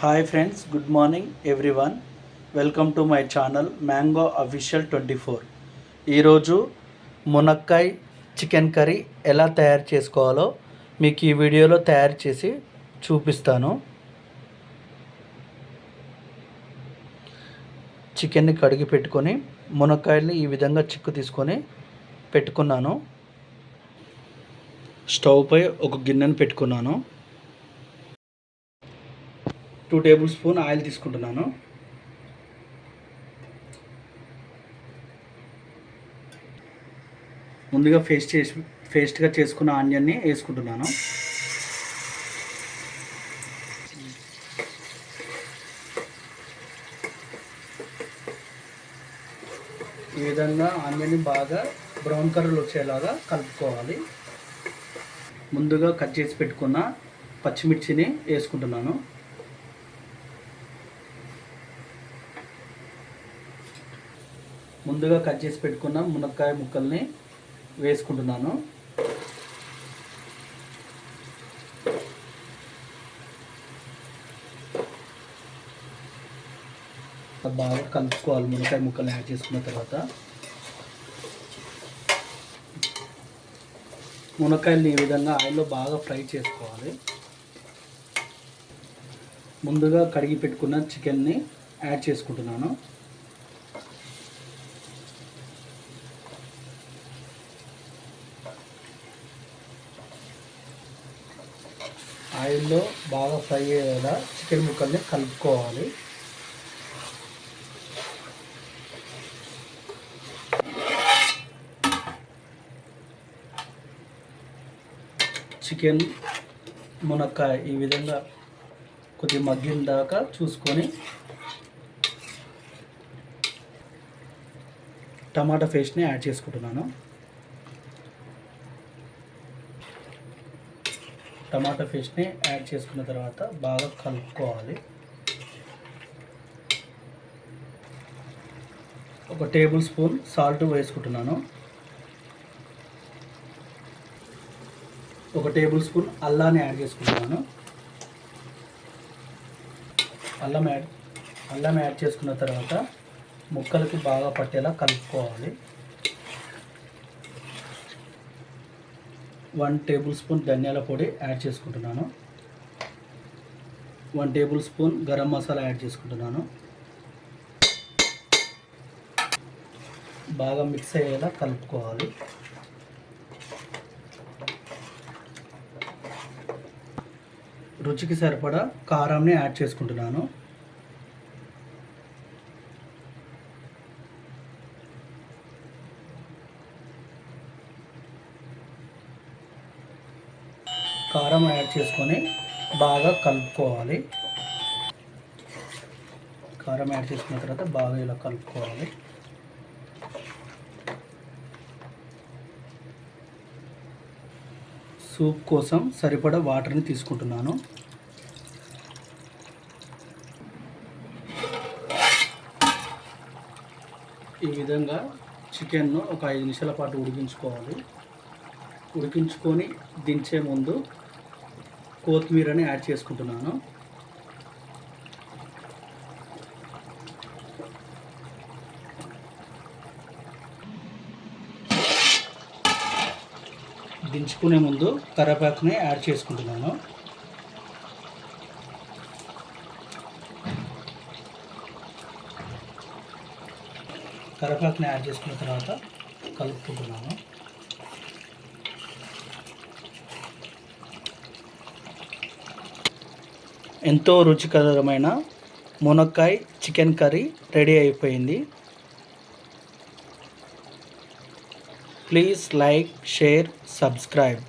Hi friends, good morning everyone. Welcome to my channel mango official 24. ఈరోజు మునక్కాయ chicken curry ఎలా తయారు చేసుకోవాలో మీకు ఈ వీడియోలో తయారు చేసి చూపిస్తాను. చికెన్ని కడిగి పెట్టుకొని మునక్కాయల్ని ఈ విధంగా చిక్కు తీసుకొని పెట్టుకున్నాను. స్టవ్ పై ఒక గిన్నెను పెట్టుకున్నాను. 2 టేబుల్ స్పూన్ ఆయిల్ తీసుకుంటున్నాను. ముందుగా పేస్ట్గా చేసుకున్న ఆనియన్ని వేసుకుంటున్నాను. ఈ విధంగా ఆనియన్ని బాగా బ్రౌన్ కలర్ వచ్చేలాగా కలుపుకోవాలి. ముందుగా కట్ చేసి పెట్టుకున్న పచ్చిమిర్చిని వేసుకుంటున్నాను. ముందుగా కట్ చేసి పెట్టుకున్న మునక్కాయ ముక్కల్ని వేసుకుంటున్నాను. బాగా కలుపుకోవాలి. మునక్కాయ ముక్కల్ని యాడ్ చేసుకున్న తర్వాత మునక్కాయల్ని ఈ విధంగా ఆయిల్లో బాగా ఫ్రై చేసుకోవాలి. ముందుగా కడిగి పెట్టుకున్న చికెన్ని యాడ్ చేసుకుంటున్నాను. ఆయిల్లో బాగా ఫ్రై అయ్యేలా చికెన్ ముక్కల్ని కలుపుకోవాలి. చికెన్ మునక్కాయ ఈ విధంగా కొద్దిగా మగ్గిన దాకా చూసుకొని టమాటా పేస్ట్ని యాడ్ చేసుకుంటున్నాను. టమాటా పేస్ట్ని యాడ్ చేసుకున్న తర్వాత బాగా కలుపుకోవాలి. 1 టేబుల్ స్పూన్ సాల్ట్ వేసుకుంటున్నాను. 1 టేబుల్ స్పూన్ అల్లాన్ని యాడ్ చేసుకుంటున్నాను. అల్లం యాడ్ చేసుకున్న తర్వాత ముక్కలకి బాగా పట్టేలా కలుపుకోవాలి. 1 టేబుల్ స్పూన్ ధనియాల పొడి యాడ్ చేసుకుంటున్నాను. 1 table spoon garam masala add చేసుకుంటున్నాను. బాగా మిక్స్ అయ్యేలా కలుపుకోవాలి. రుచికి సరిపడా కారంని యాడ్ చేసుకుంటున్నాను. కారం యాడ్ చేసుకొని బాగా కలుపుకోవాలి. కారం యాడ్ చేసుకున్న తర్వాత బాగా ఇలా కలుపుకోవాలి. సూప్ కోసం సరిపడా వాటర్ని తీసుకుంటున్నాను. ఈ విధంగా చికెన్ను ఒక 5 నిమిషాల పాటు ఉడికించుకోవాలి. ఉడికించుకొని దించే ముందు కొత్తిమీరని యాడ్ చేసుకుంటున్నాను. దించుకునే ముందు కరివేపాకుని యాడ్ చేసుకుంటున్నాను. కరివేపాకుని యాడ్ చేసుకున్న తర్వాత కలుపుకుంటున్నాను. ఎంతో రుచికరమైన మునక్కాయ చికెన్ కర్రీ రెడీ అయిపోయింది. Please like, share, subscribe.